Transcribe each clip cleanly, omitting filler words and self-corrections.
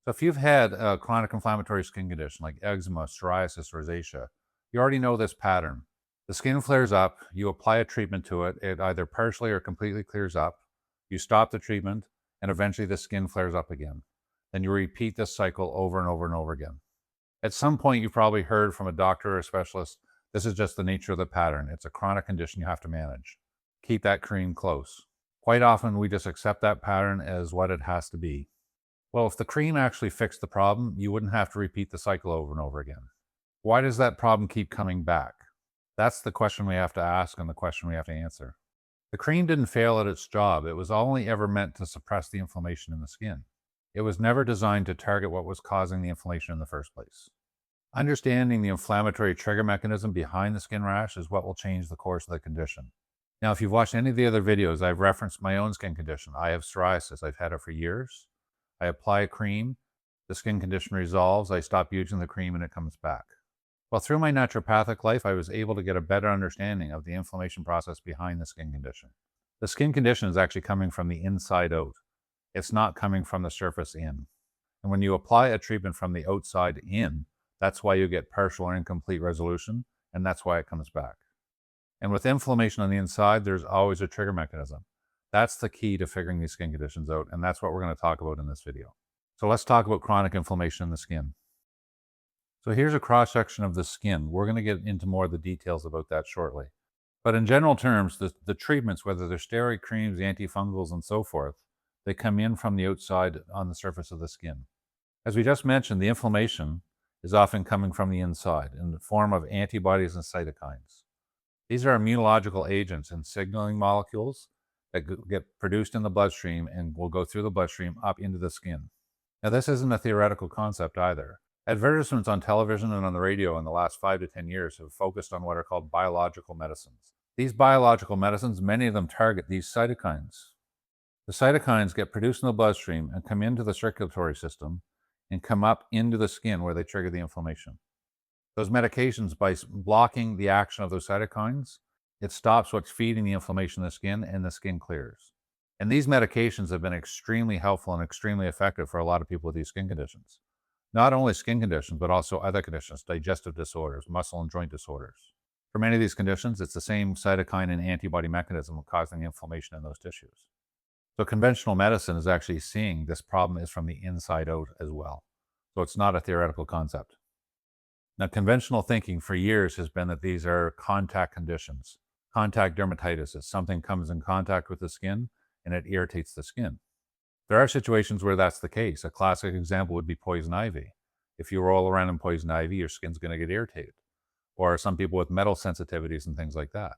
So if you've had a chronic inflammatory skin condition like eczema, psoriasis, rosacea, you already know this pattern. The skin flares up, you apply a treatment to it, it either partially or completely clears up, you stop the treatment, and eventually the skin flares up again. Then you repeat this cycle over and over and over again. At some point, you've probably heard from a doctor or a specialist, this is just the nature of the pattern. It's a chronic condition you have to manage. Keep that cream close. Quite often, we just accept that pattern as what it has to be. Well, if the cream actually fixed the problem, you wouldn't have to repeat the cycle over and over again. Why does that problem keep coming back? That's the question we have to ask and the question we have to answer. The cream didn't fail at its job. It was only ever meant to suppress the inflammation in the skin. It was never designed to target what was causing the inflammation in the first place. Understanding the inflammatory trigger mechanism behind the skin rash is what will change the course of the condition. Now, if you've watched any of the other videos, I've referenced my own skin condition. I have psoriasis. I've had it for years. I apply a cream, the skin condition resolves, I stop using the cream, and it comes back. Well, through my naturopathic life, I was able to get a better understanding of the inflammation process behind the skin condition. The skin condition is actually coming from the inside out. It's not coming from the surface in. And when you apply a treatment from the outside in, that's why you get partial or incomplete resolution, and that's why it comes back. And with inflammation on the inside, there's always a trigger mechanism. That's the key to figuring these skin conditions out, and that's what we're going to talk about in this video. So let's talk about chronic inflammation in the skin. So here's a cross-section of the skin. We're going to get into more of the details about that shortly. But in general terms, the treatments, whether they're steroid creams, antifungals, and so forth, they come in from the outside on the surface of the skin. As we just mentioned, the inflammation is often coming from the inside in the form of antibodies and cytokines. These are immunological agents and signaling molecules that get produced in the bloodstream and will go through the bloodstream up into the skin. Now, this isn't a theoretical concept either. Advertisements on television and on the radio in the last 5 to 10 years have focused on what are called biological medicines. These biological medicines, many of them target these cytokines. The cytokines get produced in the bloodstream and come into the circulatory system and come up into the skin where they trigger the inflammation. Those medications, by blocking the action of those cytokines, it stops what's feeding the inflammation in the skin, and the skin clears. And these medications have been extremely helpful and extremely effective for a lot of people with these skin conditions. Not only skin conditions, but also other conditions, digestive disorders, muscle and joint disorders. For many of these conditions, it's the same cytokine and antibody mechanism causing the inflammation in those tissues. So conventional medicine is actually seeing this problem is from the inside out as well. So it's not a theoretical concept. Now, conventional thinking for years has been that these are contact conditions. Contact dermatitis is something comes in contact with the skin and it irritates the skin. There are situations where that's the case. A classic example would be poison ivy. If you roll around in poison ivy, your skin's going to get irritated. Or some people with metal sensitivities and things like that.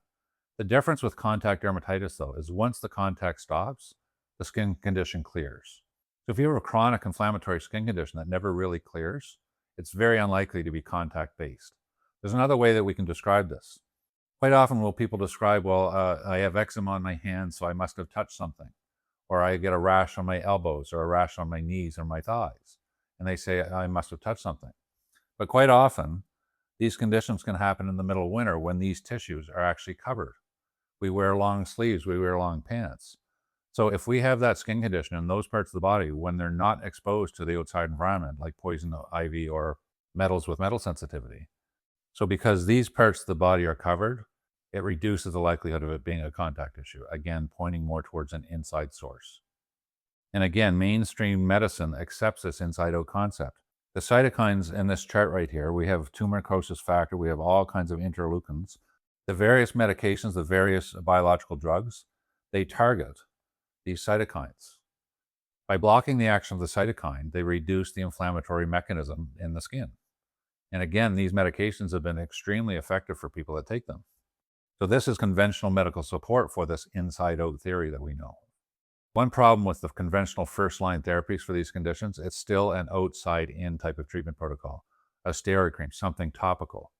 The difference with contact dermatitis, though, is once the contact stops, the skin condition clears. So if you have a chronic inflammatory skin condition that never really clears, it's very unlikely to be contact-based. There's another way that we can describe this. Quite often will people describe, well, I have eczema on my hands, so I must have touched something. Or I get a rash on my elbows or a rash on my knees or my thighs. And they say, I must have touched something. But quite often, these conditions can happen in the middle of winter when these tissues are actually covered. We wear long sleeves, we wear long pants. So if we have that skin condition in those parts of the body, when they're not exposed to the outside environment, like poison ivy or metals with metal sensitivity. So because these parts of the body are covered, it reduces the likelihood of it being a contact issue, again, pointing more towards an inside source. And again, mainstream medicine accepts this inside-out concept. The cytokines in this chart right here, we have tumor necrosis factor, we have all kinds of interleukins. The various medications, the various biological drugs, they target these cytokines. By blocking the action of the cytokine, they reduce the inflammatory mechanism in the skin. And again, these medications have been extremely effective for people that take them. So this is conventional medical support for this inside-out theory that we know. One problem with the conventional first-line therapies for these conditions, it's still an outside-in type of treatment protocol. A steroid cream, something topical.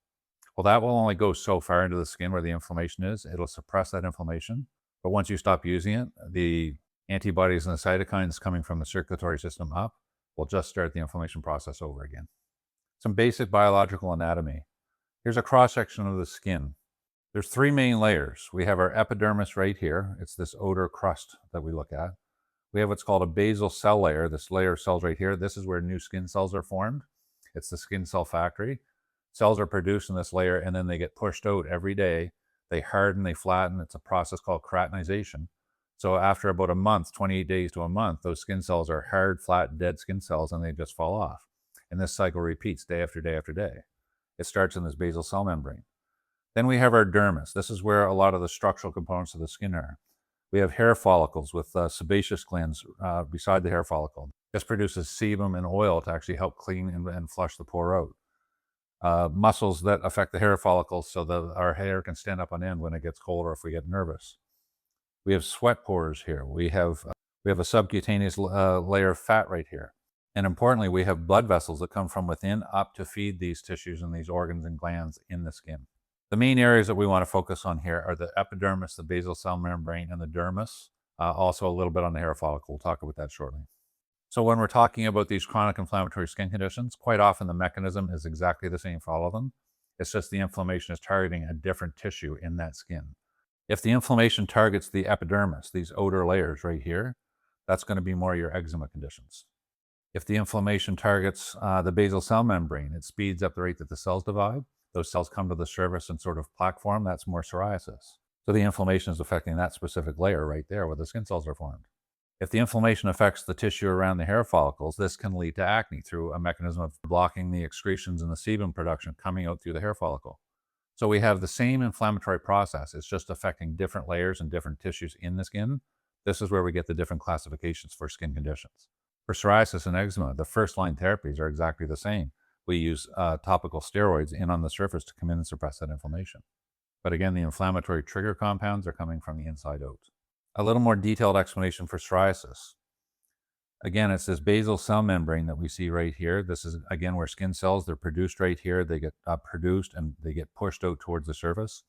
Well, that will only go so far into the skin where the inflammation is. It'll suppress that inflammation. But once you stop using it, the antibodies and the cytokines coming from the circulatory system up will just start the inflammation process over again. Some basic biological anatomy. Here's a cross-section of the skin. There's 3 main layers. We have our epidermis right here. It's this outer crust that we look at. We have what's called a basal cell layer. This layer of cells right here, this is where new skin cells are formed. It's the skin cell factory. Cells are produced in this layer and then they get pushed out every day. They harden, they flatten. It's a process called keratinization. So after about a month, 28 days to a month, those skin cells are hard, flat, dead skin cells and they just fall off. And this cycle repeats day after day after day. It starts in this basal cell membrane. Then we have our dermis. This is where a lot of the structural components of the skin are. We have hair follicles with sebaceous glands beside the hair follicle. This produces sebum and oil to actually help clean and flush the pore out. Muscles that affect the hair follicles so that our hair can stand up on end when it gets cold or if we get nervous. We have sweat pores here. We have a subcutaneous layer of fat right here. And importantly, we have blood vessels that come from within up to feed these tissues and these organs and glands in the skin. The main areas that we want to focus on here are the epidermis, the basal cell membrane, and the dermis. Also a little bit on the hair follicle. We'll talk about that shortly. So when we're talking about these chronic inflammatory skin conditions, quite often the mechanism is exactly the same for all of them. It's just the inflammation is targeting a different tissue in that skin. If the inflammation targets the epidermis, these outer layers right here, that's going to be more your eczema conditions. If the inflammation targets the basal cell membrane, it speeds up the rate that the cells divide. Those cells come to the surface in sort of plaque form. That's more psoriasis. So the inflammation is affecting that specific layer right there where the skin cells are formed. If the inflammation affects the tissue around the hair follicles, this can lead to acne through a mechanism of blocking the excretions and the sebum production coming out through the hair follicle. So we have the same inflammatory process. It's just affecting different layers and different tissues in the skin. This is where we get the different classifications for skin conditions. For psoriasis and eczema, the first-line therapies are exactly the same. We use topical steroids in on the surface to come in and suppress that inflammation. But again, the inflammatory trigger compounds are coming from the inside out. A little more detailed explanation for psoriasis. Again, it's this basal cell membrane that we see right here. This is, again, where skin cells, they're produced right here. They get produced and they get pushed out towards the surface.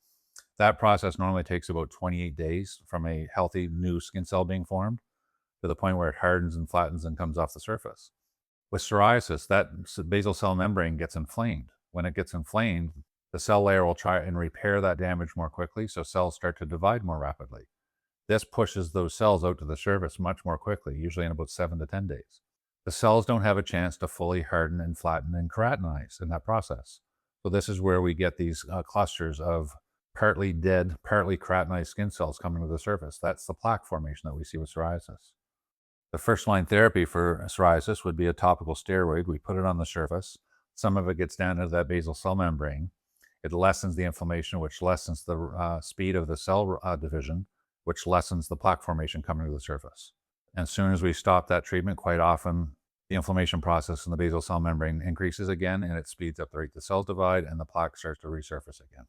That process normally takes about 28 days from a healthy new skin cell being formed to the point where it hardens and flattens and comes off the surface. With psoriasis, that basal cell membrane gets inflamed. When it gets inflamed, the cell layer will try and repair that damage more quickly, so cells start to divide more rapidly. This pushes those cells out to the surface much more quickly, usually in about 7 to 10 days. The cells don't have a chance to fully harden and flatten and keratinize in that process. So this is where we get these clusters of partly dead, partly keratinized skin cells coming to the surface. That's the plaque formation that we see with psoriasis. The first-line therapy for psoriasis would be a topical steroid. We put it on the surface. Some of it gets down into that basal cell membrane. It lessens the inflammation, which lessens the speed of the cell division, which lessens the plaque formation coming to the surface. And as soon as we stop that treatment, quite often the inflammation process in the basal cell membrane increases again, and it speeds up the rate the cells divide, and the plaque starts to resurface again.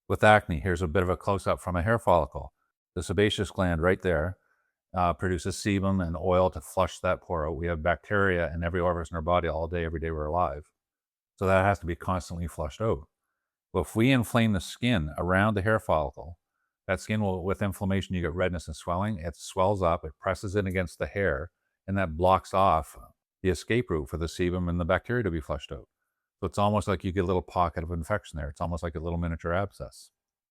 With acne, here's a bit of a close-up from a hair follicle. The sebaceous gland right there produces sebum and oil to flush that pore out. We have bacteria in every orifice in our body all day, every day we're alive. So that has to be constantly flushed out. Well, if we inflame the skin around the hair follicle, that skin will, with inflammation, you get redness and swelling. It swells up, it presses in against the hair, and that blocks off the escape route for the sebum and the bacteria to be flushed out. So it's almost like you get a little pocket of infection there. It's almost like a little miniature abscess.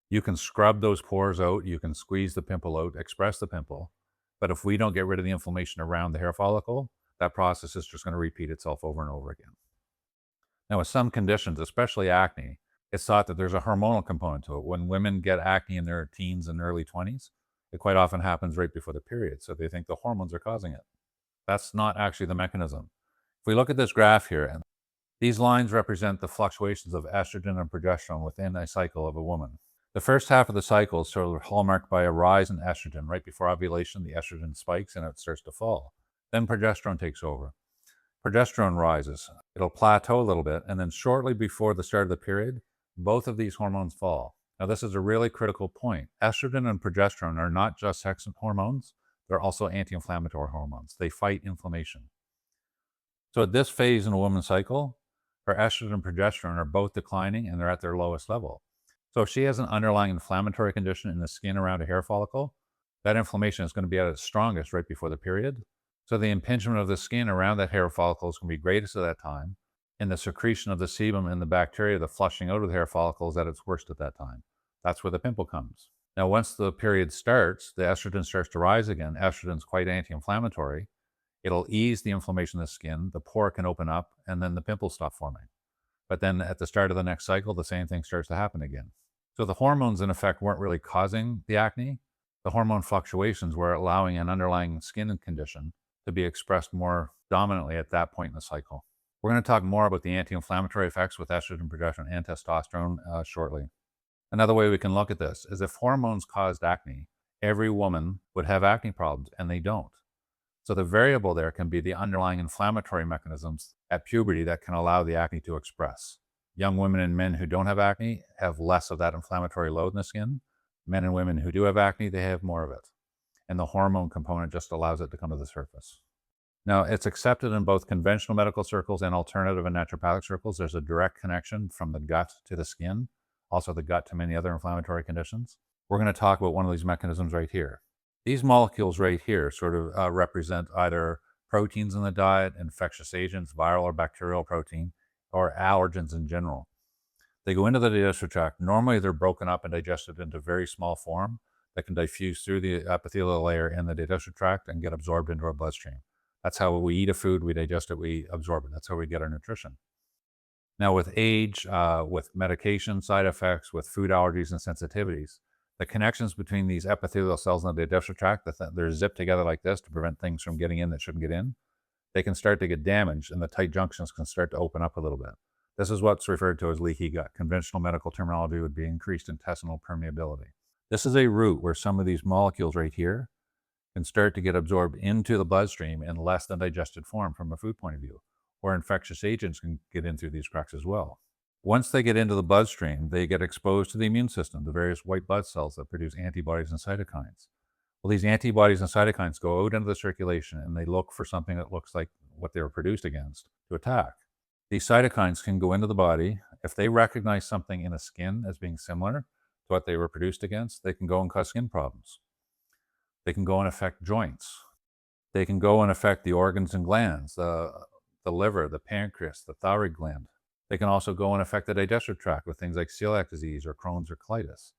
You can scrub those pores out, you can squeeze the pimple out, express the pimple, but if we don't get rid of the inflammation around the hair follicle, that process is just going to repeat itself over and over again. Now, with some conditions, especially acne, it's thought that there's a hormonal component to it. When women get acne in their teens and early 20s, it quite often happens right before the period, so they think the hormones are causing it. That's not actually the mechanism. If we look at this graph here, and these lines represent the fluctuations of estrogen and progesterone within a cycle of a woman. The first half of the cycle is sort of hallmarked by a rise in estrogen. Right before ovulation, the estrogen spikes and it starts to fall. Then progesterone takes over. Progesterone rises. It'll plateau a little bit, and then shortly before the start of the period, both of these hormones fall. Now, this is a really critical point. Estrogen and progesterone are not just sex hormones, they're also anti-inflammatory hormones. They fight inflammation. So at this phase in a woman's cycle, her estrogen and progesterone are both declining and they're at their lowest level. So if she has an underlying inflammatory condition in the skin around a hair follicle, that inflammation is going to be at its strongest right before the period. So the impingement of the skin around that hair follicle is going to be greatest at that time, and the secretion of the sebum and the bacteria, the flushing out of the hair follicle, is at its worst at that time. That's where the pimple comes. Now, once the period starts, the estrogen starts to rise again. Estrogen's quite anti-inflammatory. It'll ease the inflammation of the skin, the pore can open up, and then the pimples stop forming. But then at the start of the next cycle, the same thing starts to happen again. So the hormones, in effect, weren't really causing the acne. The hormone fluctuations were allowing an underlying skin condition to be expressed more dominantly at that point in the cycle. We're going to talk more about the anti-inflammatory effects with estrogen production and testosterone shortly. Another way we can look at this is if hormones caused acne, every woman would have acne problems, and they don't. So the variable there can be the underlying inflammatory mechanisms at puberty that can allow the acne to express. Young women and men who don't have acne have less of that inflammatory load in the skin. Men and women who do have acne, they have more of it. And the hormone component just allows it to come to the surface. Now, it's accepted in both conventional medical circles and alternative and naturopathic circles. There's a direct connection from the gut to the skin, also the gut to many other inflammatory conditions. We're going to talk about one of these mechanisms right here. These molecules right here sort of represent either proteins in the diet, infectious agents, viral or bacterial protein, or allergens in general. They go into the digestive tract. Normally, they're broken up and digested into very small form that can diffuse through the epithelial layer in the digestive tract and get absorbed into our bloodstream. That's how we eat a food, we digest it, we absorb it. That's how we get our nutrition. Now, with age, with medication side effects, with food allergies and sensitivities, the connections between these epithelial cells in the digestive tract, they're zipped together like this to prevent things from getting in that shouldn't get in. They can start to get damaged, and the tight junctions can start to open up a little bit. This is what's referred to as leaky gut. Conventional medical terminology would be increased intestinal permeability. This is a route where some of these molecules right here can start to get absorbed into the bloodstream in less than digested form from a food point of view, or infectious agents can get in through these cracks as well. Once they get into the bloodstream, they get exposed to the immune system, the various white blood cells that produce antibodies and cytokines. Well, these antibodies and cytokines go out into the circulation and they look for something that looks like what they were produced against to attack. These cytokines can go into the body. If they recognize something in the skin as being similar to what they were produced against, they can go and cause skin problems. They can go and affect joints. They can go and affect the organs and glands, the liver, the pancreas, the thyroid gland. They can also go and affect the digestive tract with things like celiac disease or Crohn's or colitis.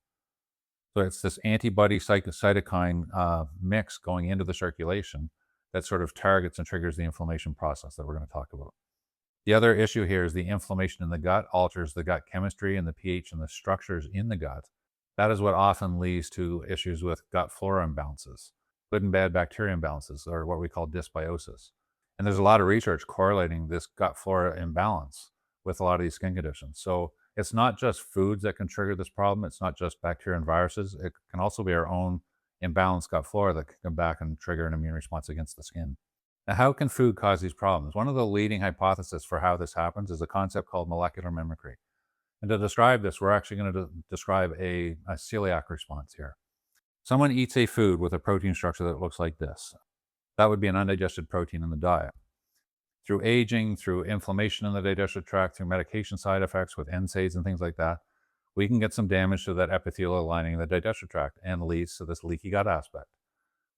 So it's this antibody cytokine mix going into the circulation that sort of targets and triggers the inflammation process that we're going to talk about. The other issue here is the inflammation in the gut alters the gut chemistry and the pH and the structures in the gut. That is what often leads to issues with gut flora imbalances, good and bad bacteria imbalances, or what we call dysbiosis. And there's a lot of research correlating this gut flora imbalance with a lot of these skin conditions. So it's not just foods that can trigger this problem. It's not just bacteria and viruses. It can also be our own imbalanced gut flora that can come back and trigger an immune response against the skin. Now, how can food cause these problems? One of the leading hypotheses for how this happens is a concept called molecular mimicry. And to describe this, we're actually going to describe a celiac response here. Someone eats a food with a protein structure that looks like this. That would be an undigested protein in the diet. Through aging, through inflammation in the digestive tract, through medication side effects with NSAIDs and things like that, we can get some damage to that epithelial lining of the digestive tract and leads to this leaky gut aspect.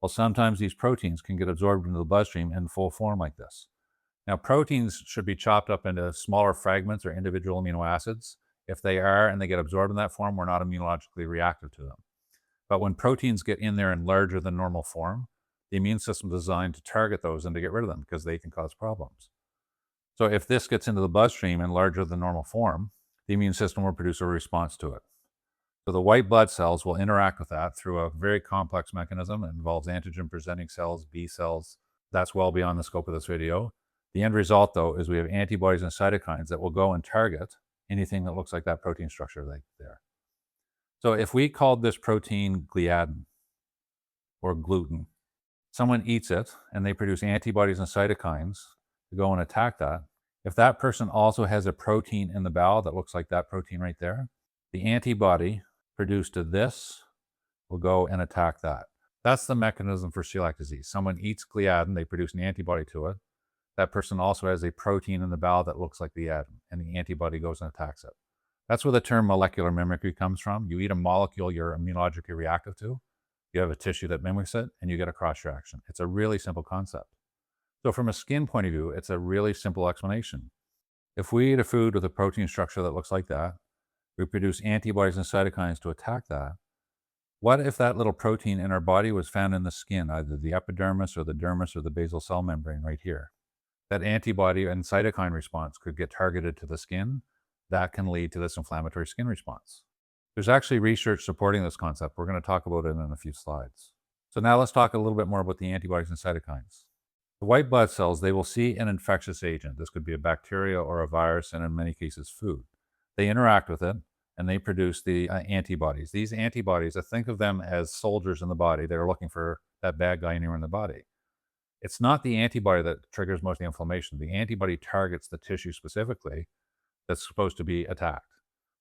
Well, sometimes these proteins can get absorbed into the bloodstream in full form like this. Now, proteins should be chopped up into smaller fragments or individual amino acids. If they are and they get absorbed in that form, we're not immunologically reactive to them. But when proteins get in there in larger than normal form, the immune system is designed to target those and to get rid of them because they can cause problems. So if this gets into the bloodstream in larger than normal form, the immune system will produce a response to it. So the white blood cells will interact with that through a very complex mechanism. It involves antigen-presenting cells, B cells. That's well beyond the scope of this video. The end result, though, is we have antibodies and cytokines that will go and target anything that looks like that protein structure right there. So if we called this protein gliadin or gluten, someone eats it and they produce antibodies and cytokines to go and attack that. If that person also has a protein in the bowel that looks like that protein right there, the antibody produced to this will go and attack that. That's the mechanism for celiac disease. Someone eats gliadin, they produce an antibody to it. That person also has a protein in the bowel that looks like gliadin, and the antibody goes and attacks it. That's where the term molecular mimicry comes from. You eat a molecule you're immunologically reactive to, you have a tissue that mimics it, and you get a cross-reaction. It's a really simple concept. So from a skin point of view, it's a really simple explanation. If we eat a food with a protein structure that looks like that, we produce antibodies and cytokines to attack that. What if that little protein in our body was found in the skin, either the epidermis or the dermis or the basal cell membrane right here? That antibody and cytokine response could get targeted to the skin. That can lead to this inflammatory skin response. There's actually research supporting this concept. We're going to talk about it in a few slides. So now let's talk a little bit more about the antibodies and cytokines. The white blood cells, they will see an infectious agent. This could be a bacteria or a virus, and in many cases, food. They interact with it, and they produce the antibodies. These antibodies, I think of them as soldiers in the body that are looking for that bad guy anywhere in the body. It's not the antibody that triggers most of the inflammation. The antibody targets the tissue specifically that's supposed to be attacked.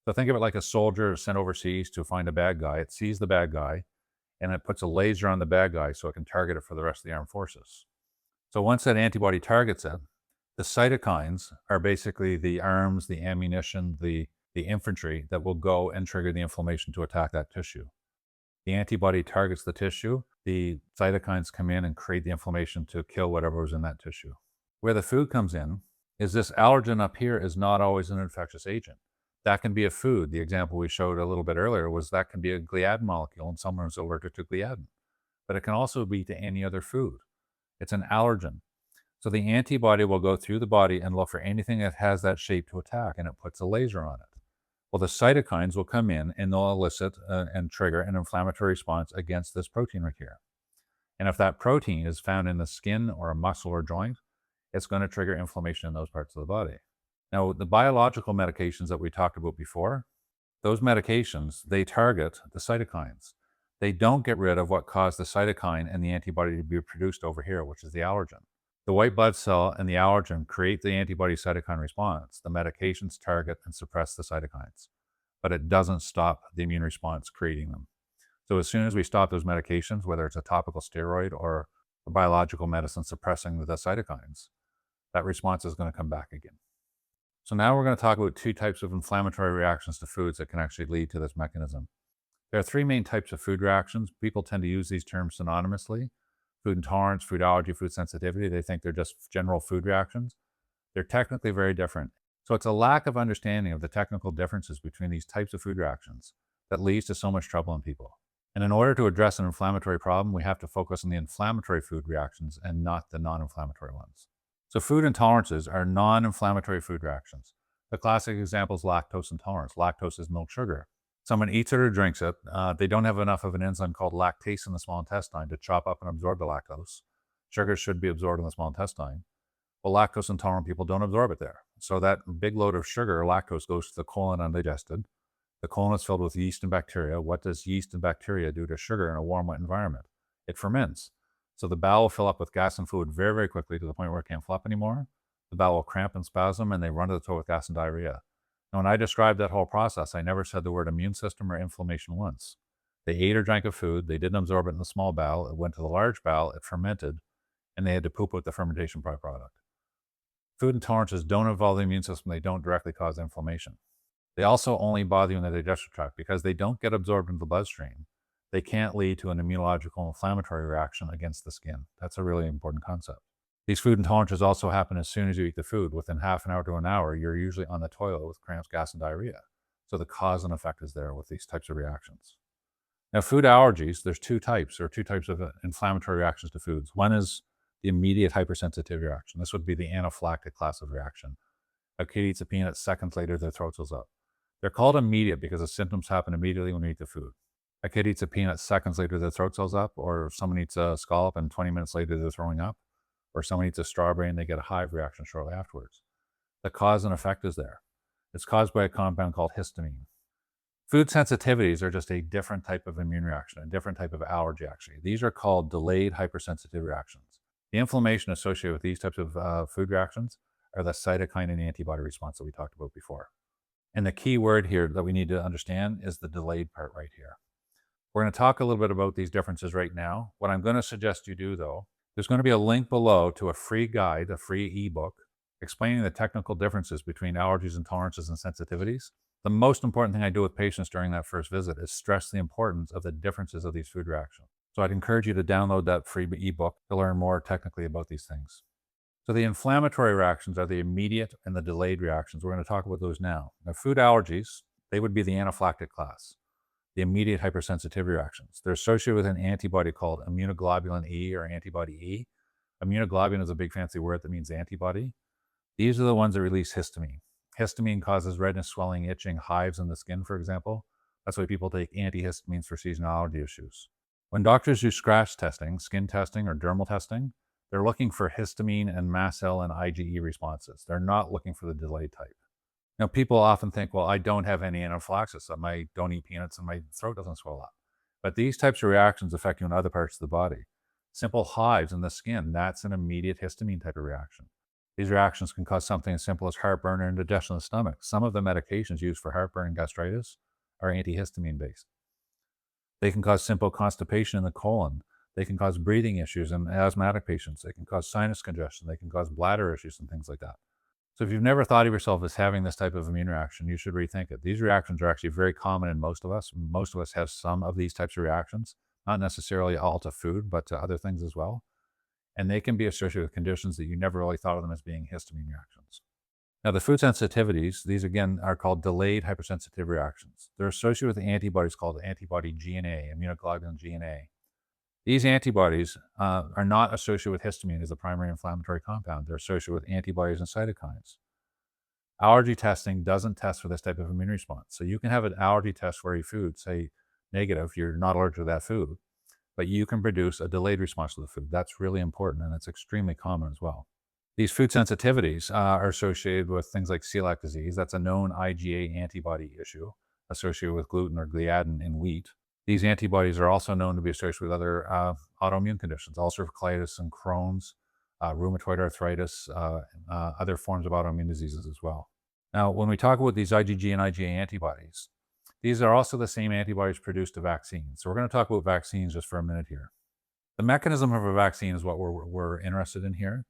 So think of it like a soldier sent overseas to find a bad guy. It sees the bad guy, and it puts a laser on the bad guy so it can target it for the rest of the armed forces. So once that antibody targets it, the cytokines are basically the arms, the ammunition, the infantry that will go and trigger the inflammation to attack that tissue. The antibody targets the tissue, the cytokines come in and create the inflammation to kill whatever was in that tissue. Where the food comes in is this allergen up here is not always an infectious agent. That can be a food. The example we showed a little bit earlier was that can be a gliadin molecule, and someone who's allergic to gliadin. But it can also be to any other food. It's an allergen. So the antibody will go through the body and look for anything that has that shape to attack, and it puts a laser on it. Well, the cytokines will come in and they'll elicit and trigger an inflammatory response against this protein right here. And if that protein is found in the skin or a muscle or joint, it's going to trigger inflammation in those parts of the body. Now, the biological medications that we talked about before, those medications, they target the cytokines. They don't get rid of what caused the cytokine and the antibody to be produced over here, which is the allergen. The white blood cell and the allergen create the antibody-cytokine response. The medications target and suppress the cytokines, but it doesn't stop the immune response creating them. So as soon as we stop those medications, whether it's a topical steroid or a biological medicine suppressing the cytokines, that response is going to come back again. So now we're going to talk about two types of inflammatory reactions to foods that can actually lead to this mechanism. There are three main types of food reactions. People tend to use these terms synonymously. Food intolerance, food allergy, food sensitivity. They think they're just general food reactions. They're technically very different. So it's a lack of understanding of the technical differences between these types of food reactions that leads to so much trouble in people. And in order to address an inflammatory problem, we have to focus on the inflammatory food reactions and not the non-inflammatory ones. So food intolerances are non-inflammatory food reactions. The classic example is lactose intolerance. Lactose is milk sugar. Someone eats it or drinks it. They don't have enough of an enzyme called lactase in the small intestine to chop up and absorb the lactose. Sugar should be absorbed in the small intestine. Well, lactose intolerant people don't absorb it there. So that big load of sugar, lactose, goes to the colon undigested. The colon is filled with yeast and bacteria. What does yeast and bacteria do to sugar in a warm, wet environment? It ferments. So the bowel will fill up with gas and fluid very, very quickly to the point where it can't flop anymore. The bowel will cramp and spasm, and they run to the toilet with gas and diarrhea. Now, when I described that whole process, I never said the word immune system or inflammation once. They ate or drank a food. They didn't absorb it in the small bowel. It went to the large bowel. It fermented, and they had to poop out the fermentation byproduct. Food intolerances don't involve the immune system. They don't directly cause inflammation. They also only bother you in the digestive tract because they don't get absorbed into the bloodstream. They can't lead to an immunological inflammatory reaction against the skin. That's a really important concept. These food intolerances also happen as soon as you eat the food. Within half an hour to an hour, you're usually on the toilet with cramps, gas, and diarrhea. So the cause and effect is there with these types of reactions. Now, food allergies, there's two types of inflammatory reactions to foods. One is the immediate hypersensitivity reaction. This would be the anaphylactic class of reaction. A kid eats a peanut, seconds later, their throat fills up. They're called immediate because the symptoms happen immediately when you eat the food. A kid eats a peanut, seconds later, their throat fills up, or someone eats a scallop and 20 minutes later, they're throwing up, or someone eats a strawberry and they get a hive reaction shortly afterwards. The cause and effect is there. It's caused by a compound called histamine. Food sensitivities are just a different type of immune reaction, a different type of allergy, actually. These are called delayed hypersensitivity reactions. The inflammation associated with these types of food reactions are the cytokine and antibody response that we talked about before. And the key word here that we need to understand is the delayed part right here. We're going to talk a little bit about these differences right now. What I'm going to suggest you do, though, there's going to be a link below to a free guide, a free ebook, explaining the technical differences between allergies, intolerances, and sensitivities. The most important thing I do with patients during that first visit is stress the importance of the differences of these food reactions. So I'd encourage you to download that free ebook to learn more technically about these things. So the inflammatory reactions are the immediate and the delayed reactions. We're going to talk about those now. Now, food allergies, they would be the anaphylactic class. the immediate hypersensitivity reactions. They're associated with an antibody called immunoglobulin E or antibody E. Immunoglobulin is a big fancy word that means antibody. These are the ones that release histamine. Histamine causes redness, swelling, itching, hives in the skin, for example. That's why people take antihistamines for seasonal allergy issues. When doctors do scratch testing, skin testing, or dermal testing, they're looking for histamine and mast cell and IgE responses. They're not looking for the delayed type. Now, people often think, well, I don't have any anaphylaxis. I don't eat peanuts and my throat doesn't swell up. But these types of reactions affect you in other parts of the body. Simple hives in the skin, that's an immediate histamine type of reaction. These reactions can cause something as simple as heartburn or indigestion in the stomach. Some of the medications used for heartburn and gastritis are antihistamine based. They can cause simple constipation in the colon. They can cause breathing issues in asthmatic patients. They can cause sinus congestion. They can cause bladder issues and things like that. So if you've never thought of yourself as having this type of immune reaction, you should rethink it. These reactions are actually very common in most of us. Most of us have some of these types of reactions, not necessarily all to food, but to other things as well. And they can be associated with conditions that you never really thought of them as being histamine reactions. Now, the food sensitivities, these again are called delayed hypersensitivity reactions. They're associated with antibodies called antibody G and A, immunoglobulin G and A. These antibodies are not associated with histamine as the primary inflammatory compound. They're associated with antibodies and cytokines. Allergy testing doesn't test for this type of immune response. So you can have an allergy test for a food, say negative, you're not allergic to that food, but you can produce a delayed response to the food. That's really important, and it's extremely common as well. These food sensitivities are associated with things like celiac disease. That's a known IgA antibody issue associated with gluten or gliadin in wheat. These antibodies are also known to be associated with other autoimmune conditions, ulcerative colitis and Crohn's, rheumatoid arthritis, other forms of autoimmune diseases as well. Now, when we talk about these IgG and IgA antibodies, these are also the same antibodies produced to vaccines. So we're going to talk about vaccines just for a minute here. The mechanism of a vaccine is what we're interested in here.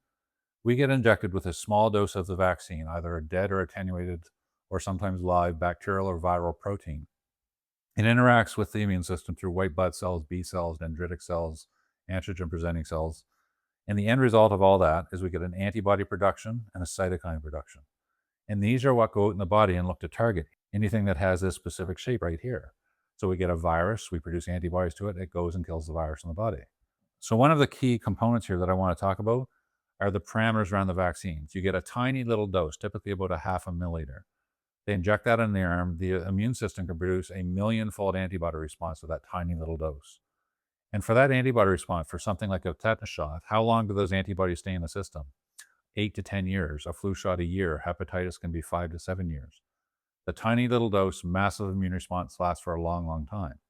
We get injected with a small dose of the vaccine, either a dead or attenuated or sometimes live bacterial or viral protein. It interacts with the immune system through white blood cells, B cells, dendritic cells, antigen-presenting cells. And the end result of all that is we get an antibody production and a cytokine production. And these are what go out in the body and look to target anything that has this specific shape right here. So we get a virus, we produce antibodies to it, it goes and kills the virus in the body. So one of the key components here that I want to talk about are the parameters around the vaccines. You get a tiny little dose, typically about a half a milliliter. They inject that in the arm. The immune system can produce a million-fold antibody response to that tiny little dose. And for that antibody response, for something like a tetanus shot, how long do those antibodies stay in the system? 8 to 10 years. A flu shot a year. Hepatitis can be 5 to 7 years. The tiny little dose, massive immune response lasts for a long, long time.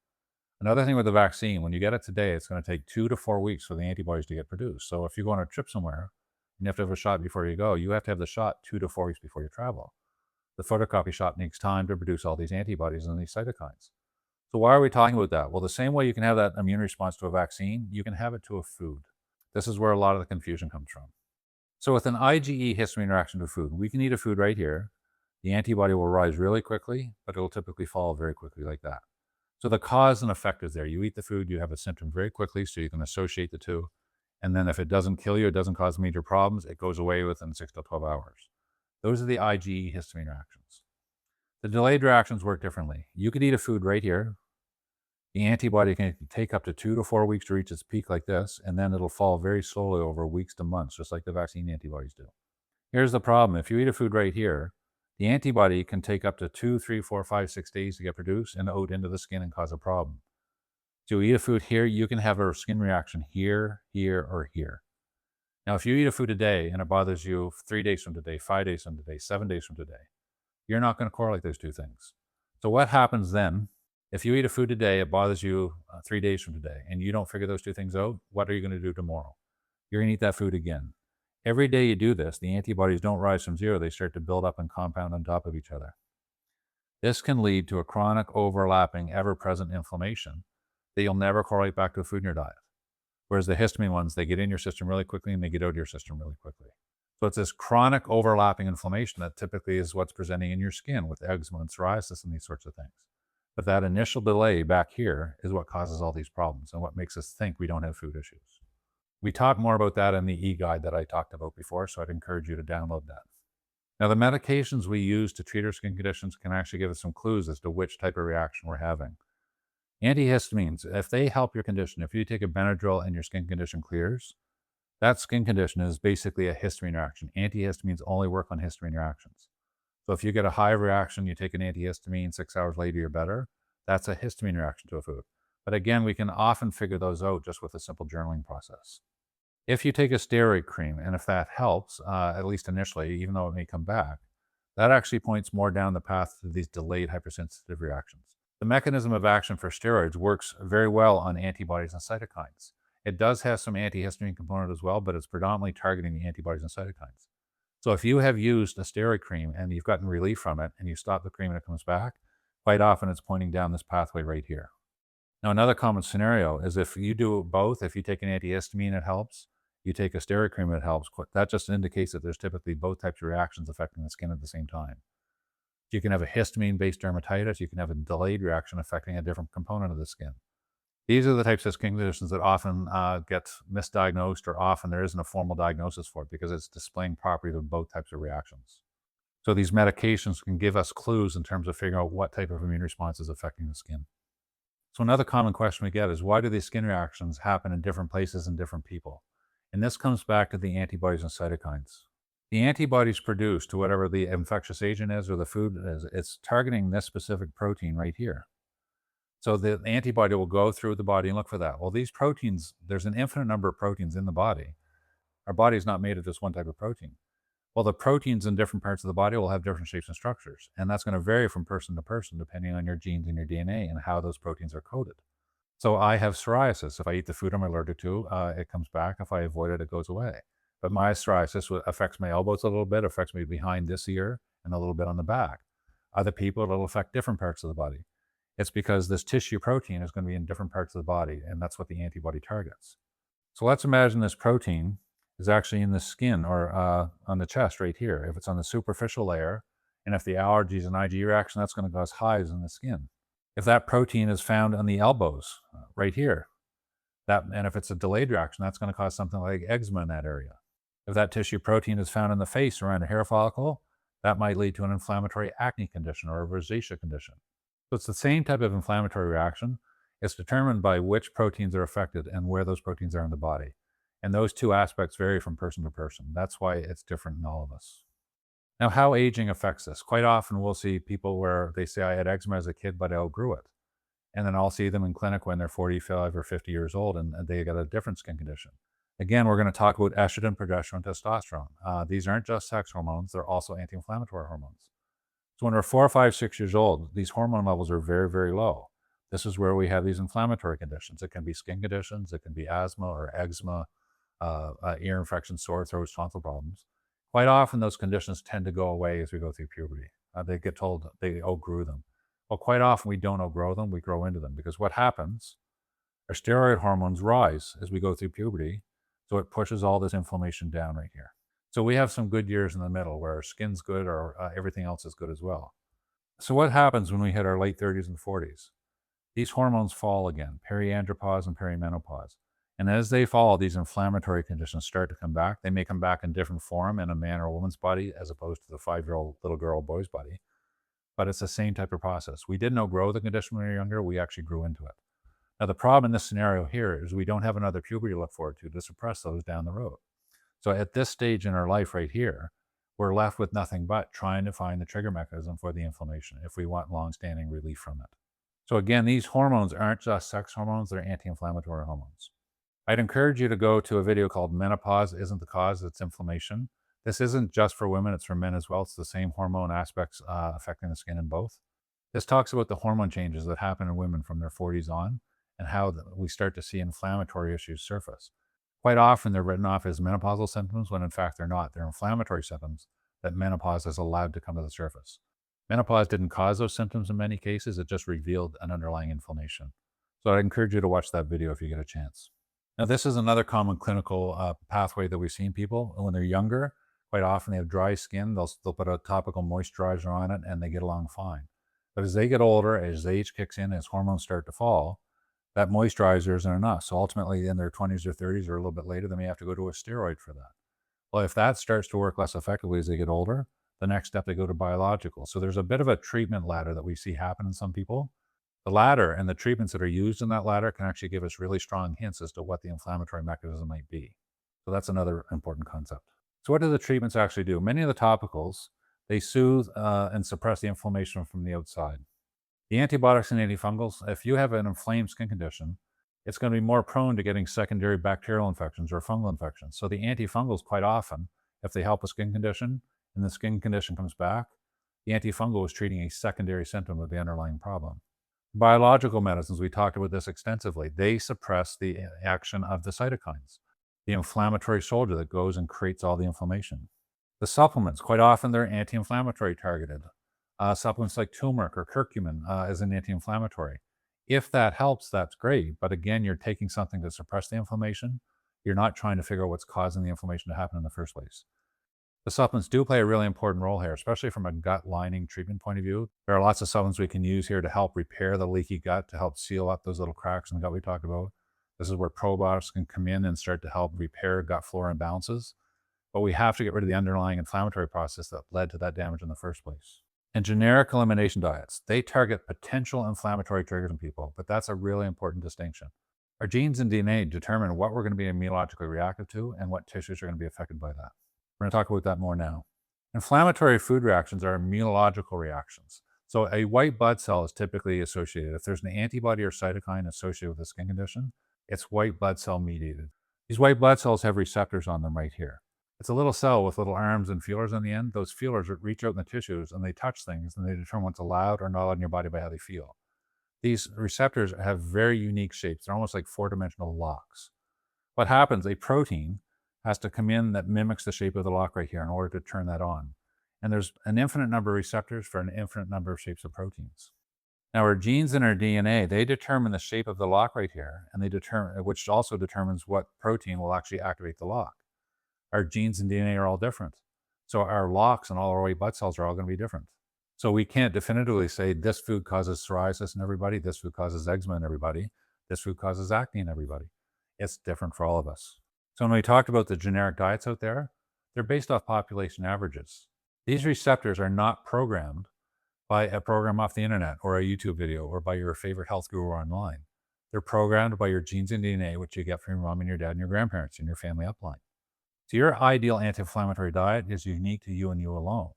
Another thing with the vaccine, when you get it today, it's going to take 2 to 4 weeks for the antibodies to get produced. So if you go on a trip somewhere and you have to have a shot before you go, you have to have the shot 2 to 4 weeks before you travel. The photocopy shot takes time to produce all these antibodies and these cytokines. So why are we talking about that? Well, the same way you can have that immune response to a vaccine, you can have it to a food. This is where a lot of the confusion comes from. So with an IgE histamine reaction to food, we can eat a food right here. The antibody will rise really quickly, but it will typically fall very quickly like that. So the cause and effect is there. You eat the food, you have a symptom very quickly, so you can associate the two. And then if it doesn't kill you, it doesn't cause major problems, it goes away within 6 to 12 hours. Those are the IgE histamine reactions. The delayed reactions work differently. You could eat a food right here. The antibody can take up to 2 to 4 weeks to reach its peak like this, and then it'll fall very slowly over weeks to months, just like the vaccine antibodies do. Here's the problem. If you eat a food right here, the antibody can take up to 2, 3, 4, 5, 6 days to get produced and out into the skin and cause a problem. So you eat a food here, you can have a skin reaction here, here, or here. Now, if you eat a food today and it bothers you 3 days from today, 5 days from today, 7 days from today, you're not going to correlate those two things. So what happens then? If you eat a food today, it bothers you 3 days from today, and you don't figure those two things out, what are you going to do tomorrow? You're going to eat that food again. Every day you do this, the antibodies don't rise from zero. They start to build up and compound on top of each other. This can lead to a chronic, overlapping, ever-present inflammation that you'll never correlate back to a food in your diet. Whereas the histamine ones, they get in your system really quickly and they get out of your system really quickly. So it's this chronic overlapping inflammation that typically is what's presenting in your skin with eczema and psoriasis and these sorts of things. But that initial delay back here is what causes all these problems and what makes us think we don't have food issues. We talk more about that in the e-guide that I talked about before, so I'd encourage you to download that. Now, the medications we use to treat our skin conditions can actually give us some clues as to which type of reaction we're having. Antihistamines, if they help your condition, if you take a Benadryl and your skin condition clears, that skin condition is basically a histamine reaction. Antihistamines only work on histamine reactions. So if you get a high reaction, you take an antihistamine, 6 hours later, you're better. That's a histamine reaction to a food. But again, we can often figure those out just with a simple journaling process. If you take a steroid cream, and if that helps, at least initially, even though it may come back, that actually points more down the path to these delayed hypersensitive reactions. The mechanism of action for steroids works very well on antibodies and cytokines. It does have some antihistamine component as well, but it's predominantly targeting the antibodies and cytokines. So if you have used a steroid cream and you've gotten relief from it and you stop the cream and it comes back, quite often it's pointing down this pathway right here. Now, another common scenario is if you do both, if you take an antihistamine, it helps. You take a steroid cream, it helps. That just indicates that there's typically both types of reactions affecting the skin at the same time. You can have a histamine-based dermatitis. You can have a delayed reaction affecting a different component of the skin. These are the types of skin conditions that often get misdiagnosed, or often there isn't a formal diagnosis for it because it's displaying properties of both types of reactions. So these medications can give us clues in terms of figuring out what type of immune response is affecting the skin. So another common question we get is, why do these skin reactions happen in different places in different people? And this comes back to the antibodies and cytokines. The antibodies produced to whatever the infectious agent is or the food is, it's targeting this specific protein right here. So the antibody will go through the body and look for that. Well, these proteins, there's an infinite number of proteins in the body. Our body is not made of just one type of protein. Well, the proteins in different parts of the body will have different shapes and structures. And that's going to vary from person to person depending on your genes and your DNA and how those proteins are coded. So I have psoriasis. If I eat the food I'm allergic to, it comes back. If I avoid it, it goes away. But my psoriasis affects my elbows a little bit, affects me behind this ear, and a little bit on the back. Other people, it'll affect different parts of the body. It's because this tissue protein is going to be in different parts of the body, and that's what the antibody targets. So let's imagine this protein is actually in the skin or on the chest right here. If it's on the superficial layer, and if the allergies and IG reaction, that's going to cause hives in the skin. If that protein is found on the elbows, right here, and if it's a delayed reaction, that's going to cause something like eczema in that area. If that tissue protein is found in the face around a hair follicle, that might lead to an inflammatory acne condition or a rosacea condition. So it's the same type of inflammatory reaction. It's determined by which proteins are affected and where those proteins are in the body. And those two aspects vary from person to person. That's why it's different in all of us. Now, how aging affects this. Quite often we'll see people where they say, I had eczema as a kid, but I outgrew it. And then I'll see them in clinic when they're 45 or 50 years old and they got a different skin condition. Again, we're going to talk about estrogen, progesterone, testosterone. These aren't just sex hormones, they're also anti-inflammatory hormones. So when we're 4, 5, 6 years old, these hormone levels are very, very low. This is where we have these inflammatory conditions. It can be skin conditions, it can be asthma or eczema, ear infections, sore throats, tonsil problems. Quite often, those conditions tend to go away as we go through puberty. They get told they outgrew them. Well, quite often we don't outgrow them, we grow into them, because what happens, our steroid hormones rise as we go through puberty, so it pushes all this inflammation down right here. So we have some good years in the middle where our skin's good or everything else is good as well. So what happens when we hit our late 30s and 40s? These hormones fall again, periandropause and perimenopause. And as they fall, these inflammatory conditions start to come back. They may come back in different form in a man or a woman's body as opposed to the 5-year-old little girl or boy's body. But it's the same type of process. We didn't outgrow the condition when we were younger, we actually grew into it. Now, the problem in this scenario here is we don't have another puberty to look forward to suppress those down the road. So at this stage in our life right here, we're left with nothing but trying to find the trigger mechanism for the inflammation if we want long-standing relief from it. So again, these hormones aren't just sex hormones, they're anti-inflammatory hormones. I'd encourage you to go to a video called Menopause Isn't the Cause, It's Inflammation. This isn't just for women, it's for men as well. It's the same hormone aspects affecting the skin in both. This talks about the hormone changes that happen in women from their 40s on and how we start to see inflammatory issues surface. Quite often they're written off as menopausal symptoms when in fact they're not. They're inflammatory symptoms that menopause has allowed to come to the surface. Menopause didn't cause those symptoms in many cases, it just revealed an underlying inflammation. So I'd encourage you to watch that video if you get a chance. Now, this is another common clinical pathway that we've seen people when they're younger. Quite often they have dry skin, they'll put a topical moisturizer on it and they get along fine. But as they get older, as age kicks in, as hormones start to fall, that moisturizer isn't enough. So ultimately in their 20s or 30s or a little bit later, they may have to go to a steroid for that. Well, if that starts to work less effectively as they get older, the next step they go to biological. So there's a bit of a treatment ladder that we see happen in some people. The ladder and the treatments that are used in that ladder can actually give us really strong hints as to what the inflammatory mechanism might be. So that's another important concept. So what do the treatments actually do? Many of the topicals, they soothe and suppress the inflammation from the outside. The antibiotics and antifungals, if you have an inflamed skin condition, it's going to be more prone to getting secondary bacterial infections or fungal infections. So the antifungals, quite often, if they help a skin condition and the skin condition comes back, the antifungal is treating a secondary symptom of the underlying problem. Biological medicines, we talked about this extensively, they suppress the action of the cytokines, the inflammatory soldier that goes and creates all the inflammation. The supplements, quite often they're anti-inflammatory targeted. Supplements like turmeric or curcumin is an anti-inflammatory. If that helps, that's great. But again, you're taking something to suppress the inflammation. You're not trying to figure out what's causing the inflammation to happen in the first place. The supplements do play a really important role here, especially from a gut lining treatment point of view. There are lots of supplements we can use here to help repair the leaky gut, to help seal up those little cracks in the gut we talked about. This is where probiotics can come in and start to help repair gut flora imbalances. But we have to get rid of the underlying inflammatory process that led to that damage in the first place. And generic elimination diets, they target potential inflammatory triggers in people, but that's a really important distinction. Our genes and DNA determine what we're going to be immunologically reactive to and what tissues are going to be affected by that. We're going to talk about that more now. Inflammatory food reactions are immunological reactions. So a white blood cell is typically associated, if there's an antibody or cytokine associated with a skin condition, it's white blood cell mediated. These white blood cells have receptors on them right here. It's a little cell with little arms and feelers on the end. Those feelers reach out in the tissues and they touch things and they determine what's allowed or not allowed in your body by how they feel. These receptors have very unique shapes. They're almost like four-dimensional locks. What happens, a protein has to come in that mimics the shape of the lock right here in order to turn that on. And there's an infinite number of receptors for an infinite number of shapes of proteins. Now, our genes and our DNA, they determine the shape of the lock right here, and which also determines what protein will actually activate the lock. Our genes and DNA are all different. So our locks and all our white blood cells are all going to be different. So we can't definitively say this food causes psoriasis in everybody, this food causes eczema in everybody, this food causes acne in everybody. It's different for all of us. So when we talked about the generic diets out there, they're based off population averages. These receptors are not programmed by a program off the internet or a YouTube video or by your favorite health guru online. They're programmed by your genes and DNA, which you get from your mom and your dad and your grandparents and your family upline. So your ideal anti-inflammatory diet is unique to you and you alone.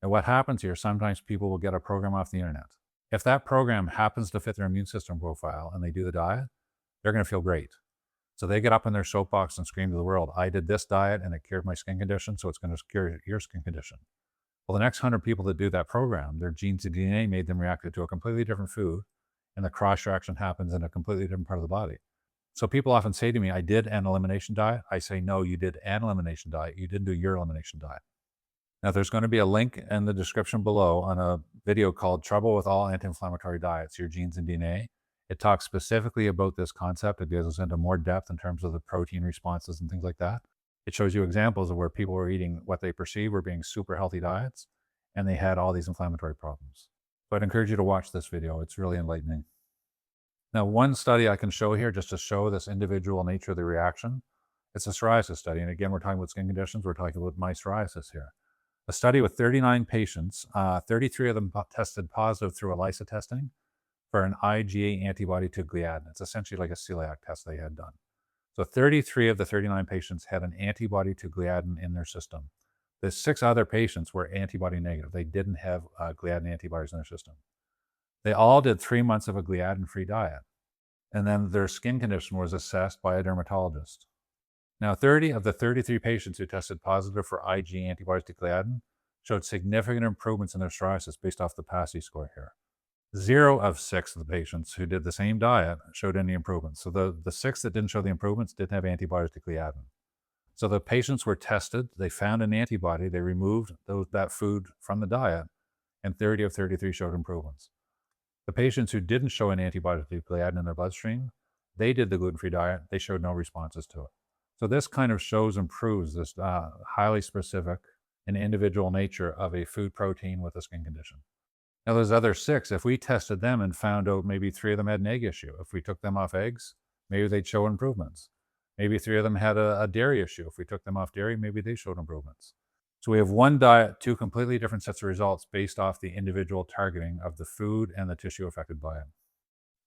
And what happens here, sometimes people will get a program off the internet. If that program happens to fit their immune system profile and they do the diet, they're going to feel great. So they get up in their soapbox and scream to the world, I did this diet and it cured my skin condition, so it's going to cure your skin condition. Well, the next 100 people that do that program, their genes and DNA made them react to a completely different food, and the cross-reaction happens in a completely different part of the body. So people often say to me, I did an elimination diet. I say, no, you did an elimination diet. You didn't do your elimination diet. Now, there's going to be a link in the description below on a video called Trouble with All Anti-Inflammatory Diets, Your Genes and DNA. It talks specifically about this concept. It goes into more depth in terms of the protein responses and things like that. It shows you examples of where people were eating what they perceive were being super healthy diets, and they had all these inflammatory problems. So I'd encourage you to watch this video. It's really enlightening. Now, one study I can show here just to show this individual nature of the reaction, it's a psoriasis study. And again, we're talking about skin conditions. We're talking about my psoriasis here. A study with 39 patients, 33 of them tested positive through ELISA testing for an IgA antibody to gliadin. It's essentially like a celiac test they had done. So 33 of the 39 patients had an antibody to gliadin in their system. The 6 other patients were antibody negative. They didn't have gliadin antibodies in their system. They all did 3 months of a gliadin-free diet. And then their skin condition was assessed by a dermatologist. Now, 30 of the 33 patients who tested positive for IgA antibodies to gliadin showed significant improvements in their psoriasis based off the PASI score here. 0 of 6 of the patients who did the same diet showed any improvements. So the 6 that didn't show the improvements didn't have antibodies to gliadin. So the patients were tested, they found an antibody, they removed that food from the diet, and 30 of 33 showed improvements. The patients who didn't show an antibody to gliadin in their bloodstream, they did the gluten-free diet, they showed no responses to it. So this kind of shows and proves this highly specific and individual nature of a food protein with a skin condition. Now, those other 6, if we tested them and found out maybe 3 of them had an egg issue, if we took them off eggs, maybe they'd show improvements. Maybe 3 of them had a dairy issue. If we took them off dairy, maybe they showed improvements. So we have one diet, 2 completely different sets of results based off the individual targeting of the food and the tissue affected by it.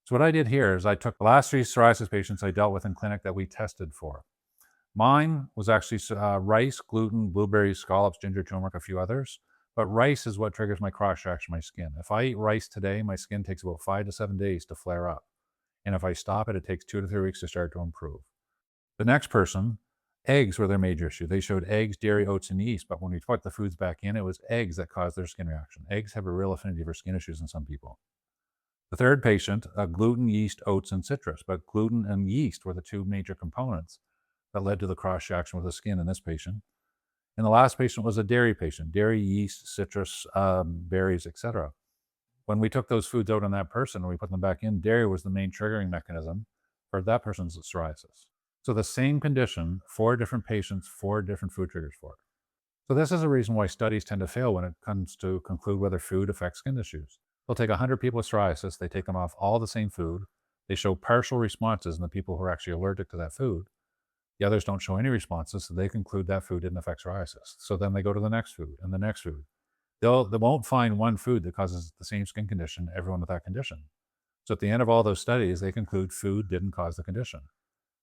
So what I did here is I took the last 3 psoriasis patients I dealt with in clinic that we tested for. Mine was actually rice, gluten, blueberries, scallops, ginger, turmeric, a few others. But rice is what triggers my cross reaction in my skin. If I eat rice today, my skin takes about 5 to 7 days to flare up. And if I stop it, it takes 2 to 3 weeks to start to improve. The next person, eggs were their major issue. They showed eggs, dairy, oats, and yeast. But when we put the foods back in, it was eggs that caused their skin reaction. Eggs have a real affinity for skin issues in some people. The third patient, gluten, yeast, oats, and citrus. But gluten and yeast were the 2 major components that led to the cross reaction with the skin in this patient. And the last patient was a dairy patient, dairy, yeast, citrus, berries, etc. When we took those foods out on that person and we put them back in, dairy was the main triggering mechanism for that person's psoriasis. So the same condition, 4 different patients, 4 different food triggers for it. So this is a reason why studies tend to fail when it comes to conclude whether food affects skin issues. They'll take 100 people with psoriasis, they take them off all the same food, they show partial responses in the people who are actually allergic to that food. The others don't show any responses, so they conclude that food didn't affect psoriasis. So then they go to the next food and the next food. They won't find one food that causes the same skin condition, everyone with that condition. So at the end of all those studies, they conclude food didn't cause the condition.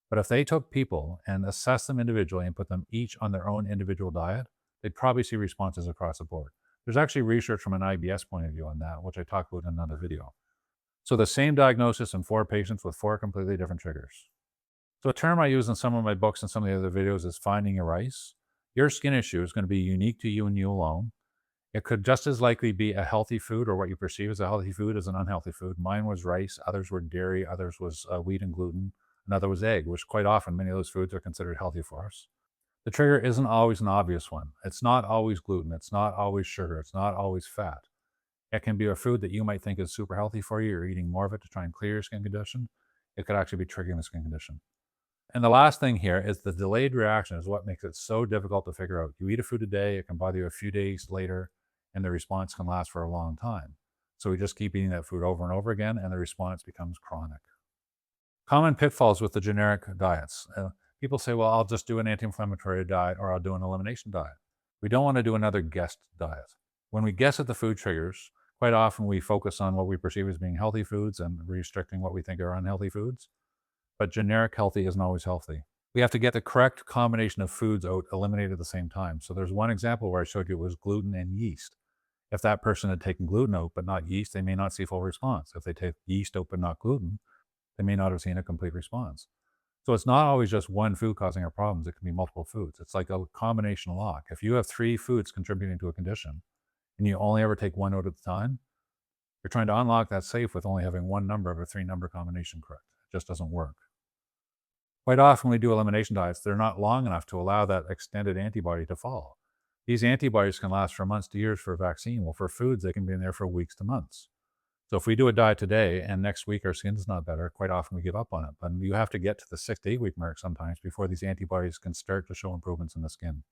But if they took people and assessed them individually and put them each on their own individual diet, they'd probably see responses across the board. There's actually research from an IBS point of view on that, which I talk about in another video. So the same diagnosis in 4 patients with 4 completely different triggers. So a term I use in some of my books and some of the other videos is finding your rice. Your skin issue is going to be unique to you and you alone. It could just as likely be a healthy food or what you perceive as a healthy food as an unhealthy food. Mine was rice, others were dairy, others was wheat and gluten, another was egg, which quite often many of those foods are considered healthy for us. The trigger isn't always an obvious one. It's not always gluten, it's not always sugar, it's not always fat. It can be a food that you might think is super healthy for you. You're eating more of it to try and clear your skin condition. It could actually be triggering the skin condition. And the last thing here is the delayed reaction is what makes it so difficult to figure out. You eat a food a day, it can bother you a few days later, and the response can last for a long time. So we just keep eating that food over and over again, and the response becomes chronic. Common pitfalls with the generic diets. People say, well, I'll just do an anti-inflammatory diet or I'll do an elimination diet. We don't want to do another guessed diet. When we guess at the food triggers, quite often we focus on what we perceive as being healthy foods and restricting what we think are unhealthy foods. But generic healthy isn't always healthy. We have to get the correct combination of foods out eliminated at the same time. So there's one example where I showed you it was gluten and yeast. If that person had taken gluten out but not yeast, they may not see full response. If they take yeast out but not gluten, they may not have seen a complete response. So it's not always just one food causing our problems. It can be multiple foods. It's like a combination lock. If you have 3 foods contributing to a condition and you only ever take one out at a time, you're trying to unlock that safe with only having one number of a 3-number combination correct. It just doesn't work. Quite often when we do elimination diets, they're not long enough to allow that extended antibody to fall. These antibodies can last for months to years for a vaccine. Well, for foods, they can be in there for weeks to months. So if we do a diet today and next week our skin's not better, quite often we give up on it. But you have to get to the 6 to 8 week mark sometimes before these antibodies can start to show improvements in the skin.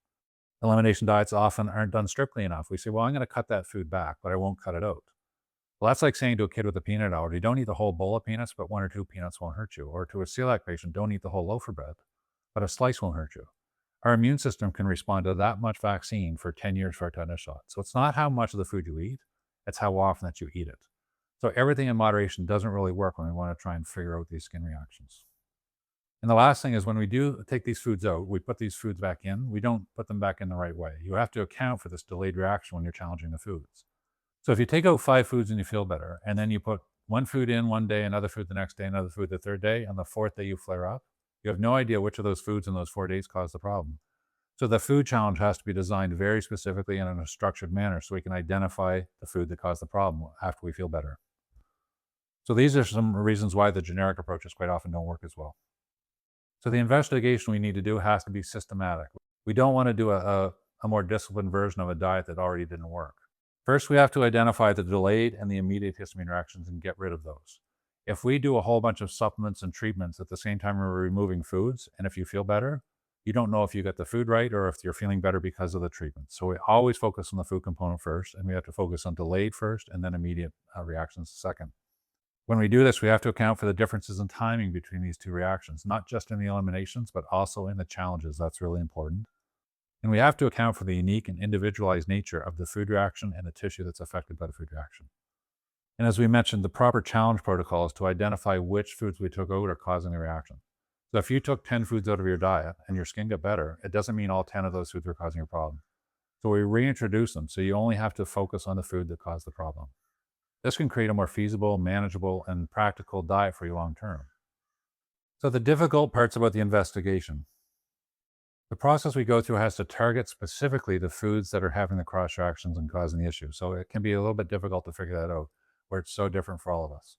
Elimination diets often aren't done strictly enough. We say, well, I'm going to cut that food back, but I won't cut it out. Well, that's like saying to a kid with a peanut allergy, don't eat the whole bowl of peanuts, but 1 or 2 peanuts won't hurt you. Or to a celiac patient, don't eat the whole loaf of bread, but a slice won't hurt you. Our immune system can respond to that much vaccine for 10 years for a tetanus shot. So it's not how much of the food you eat, it's how often that you eat it. So everything in moderation doesn't really work when we want to try and figure out these skin reactions. And the last thing is when we do take these foods out, we put these foods back in, we don't put them back in the right way. You have to account for this delayed reaction when you're challenging the foods. So if you take out 5 foods and you feel better, and then you put one food in one day, another food the next day, another food the third day, and the 4th day you flare up, you have no idea which of those foods in those 4 days caused the problem. So the food challenge has to be designed very specifically and in a structured manner so we can identify the food that caused the problem after we feel better. So these are some reasons why the generic approaches quite often don't work as well. So the investigation we need to do has to be systematic. We don't want to do a more disciplined version of a diet that already didn't work. First, we have to identify the delayed and the immediate histamine reactions and get rid of those. If we do a whole bunch of supplements and treatments at the same time we're removing foods, and if you feel better, you don't know if you got the food right or if you're feeling better because of the treatment. So we always focus on the food component first, and we have to focus on delayed first and then immediate reactions second. When we do this, we have to account for the differences in timing between these 2 reactions, not just in the eliminations, but also in the challenges. That's really important. And we have to account for the unique and individualized nature of the food reaction and the tissue that's affected by the food reaction. And as we mentioned, the proper challenge protocol is to identify which foods we took out are causing the reaction. So if you took 10 foods out of your diet and your skin got better, it doesn't mean all 10 of those foods are causing your problem. So we reintroduce them. So you only have to focus on the food that caused the problem. This can create a more feasible, manageable, and practical diet for you long term. So the difficult parts about the investigation. The process we go through has to target specifically the foods that are having the cross reactions and causing the issue. So it can be a little bit difficult to figure that out, where it's so different for all of us.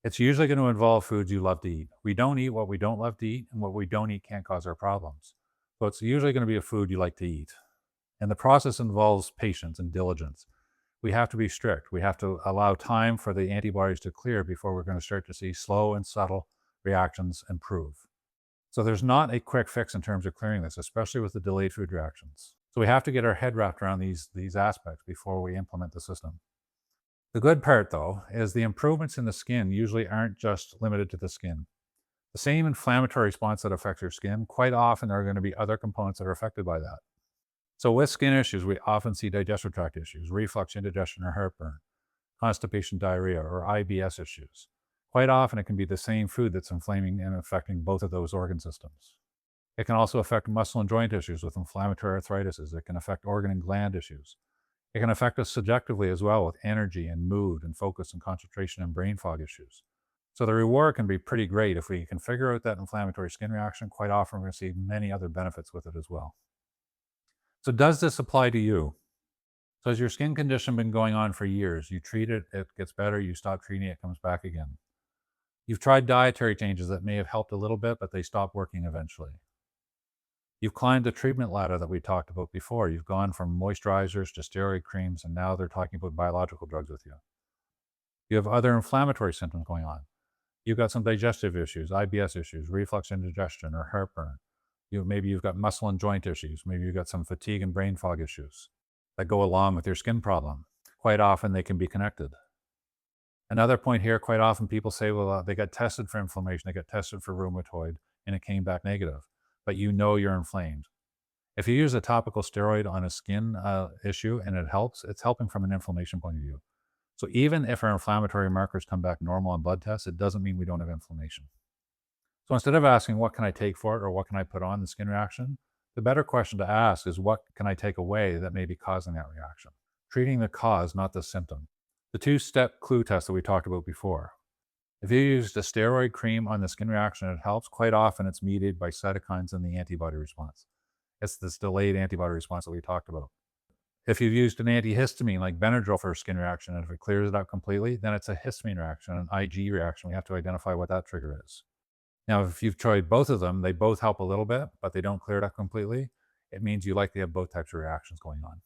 It's usually going to involve foods you love to eat. We don't eat what we don't love to eat, and what we don't eat can't cause our problems. So it's usually going to be a food you like to eat. And the process involves patience and diligence. We have to be strict. We have to allow time for the antibodies to clear before we're going to start to see slow and subtle reactions improve. So there's not a quick fix in terms of clearing this, especially with the delayed food reactions. So we have to get our head wrapped around these aspects before we implement the system. The good part, though, is the improvements in the skin usually aren't just limited to the skin. The same inflammatory response that affects your skin, quite often there are going to be other components that are affected by that. So with skin issues, we often see digestive tract issues, reflux, indigestion, or heartburn, constipation, diarrhea, or IBS issues. Quite often, it can be the same food that's inflaming and affecting both of those organ systems. It can also affect muscle and joint issues with inflammatory arthritis. It can affect organ and gland issues. It can affect us subjectively as well with energy and mood and focus and concentration and brain fog issues. So the reward can be pretty great if we can figure out that inflammatory skin reaction. Quite often, we're going to see many other benefits with it as well. So does this apply to you? So has your skin condition been going on for years? You treat it, it gets better, you stop treating it, it comes back again. You've tried dietary changes that may have helped a little bit, but they stop working eventually. You've climbed the treatment ladder that we talked about before. You've gone from moisturizers to steroid creams, and now they're talking about biological drugs with you. You have other inflammatory symptoms going on. You've got some digestive issues, IBS issues, reflux, indigestion, or heartburn. Maybe you've got muscle and joint issues. Maybe you've got some fatigue and brain fog issues that go along with your skin problem. Quite often, they can be connected. Another point here, quite often people say, well, they got tested for inflammation, they got tested for rheumatoid, and it came back negative, but you know you're inflamed. If you use a topical steroid on a skin issue and it helps, it's helping from an inflammation point of view. So even if our inflammatory markers come back normal on blood tests, it doesn't mean we don't have inflammation. So instead of asking, what can I take for it or what can I put on the skin reaction, the better question to ask is, what can I take away that may be causing that reaction? Treating the cause, not the symptom. The two-step clue test that we talked about before. If you used a steroid cream on the skin reaction, it helps. Quite often, it's mediated by cytokines and the antibody response. It's this delayed antibody response that we talked about. If you've used an antihistamine like Benadryl for a skin reaction, and if it clears it out completely, then it's a histamine reaction, an IG reaction. We have to identify what that trigger is. Now, if you've tried both of them, they both help a little bit, but they don't clear it up completely. It means you likely have both types of reactions going on.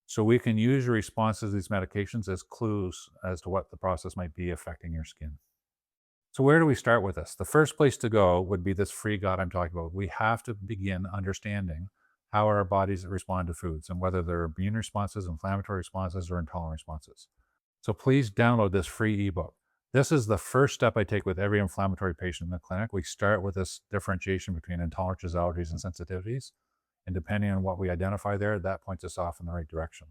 So we can use your response to these medications as clues as to what the process might be affecting your skin. So where do we start with this? The first place to go would be this free gut I'm talking about. We have to begin understanding how our bodies respond to foods and whether they're immune responses, inflammatory responses, or intolerant responses. So please download this free ebook. This is the first step I take with every inflammatory patient in the clinic. We start with this differentiation between intolerances, allergies, and sensitivities. And depending on what we identify there, that points us off in the right direction.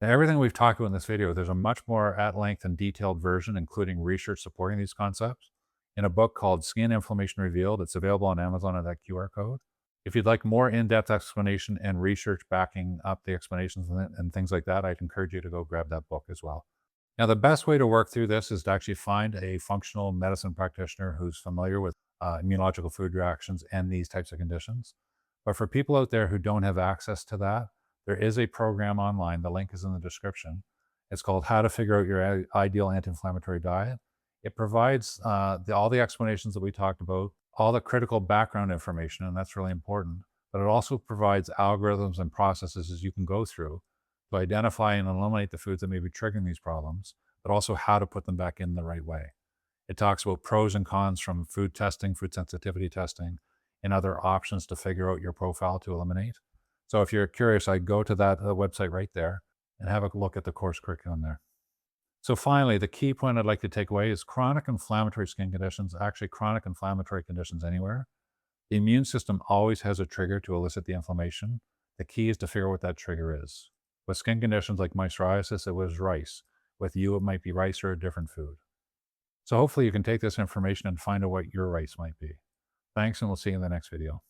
Now, everything we've talked about in this video, there's a much more at-length and detailed version, including research supporting these concepts, in a book called Skin Inflammation Revealed. It's available on Amazon at that QR code. If you'd like more in-depth explanation and research backing up the explanations and things like that, I'd encourage you to go grab that book as well. Now, the best way to work through this is to actually find a functional medicine practitioner who's familiar with immunological food reactions and these types of conditions. But for people out there who don't have access to that, there is a program online. The link is in the description. It's called How to Figure Out Your Ideal Anti-Inflammatory Diet. It provides all the explanations that we talked about, all the critical background information, and that's really important. But it also provides algorithms and processes as you can go through to identify and eliminate the foods that may be triggering these problems, but also how to put them back in the right way. It talks about pros and cons from food testing, food sensitivity testing, and other options to figure out your profile to eliminate. So if you're curious, I'd go to that website right there and have a look at the course curriculum there. So finally, the key point I'd like to take away is chronic inflammatory skin conditions, actually chronic inflammatory conditions anywhere. The immune system always has a trigger to elicit the inflammation. The key is to figure out what that trigger is. With skin conditions like my psoriasis, it was rice. With you, it might be rice or a different food. So hopefully you can take this information and find out what your rice might be. Thanks, and we'll see you in the next video.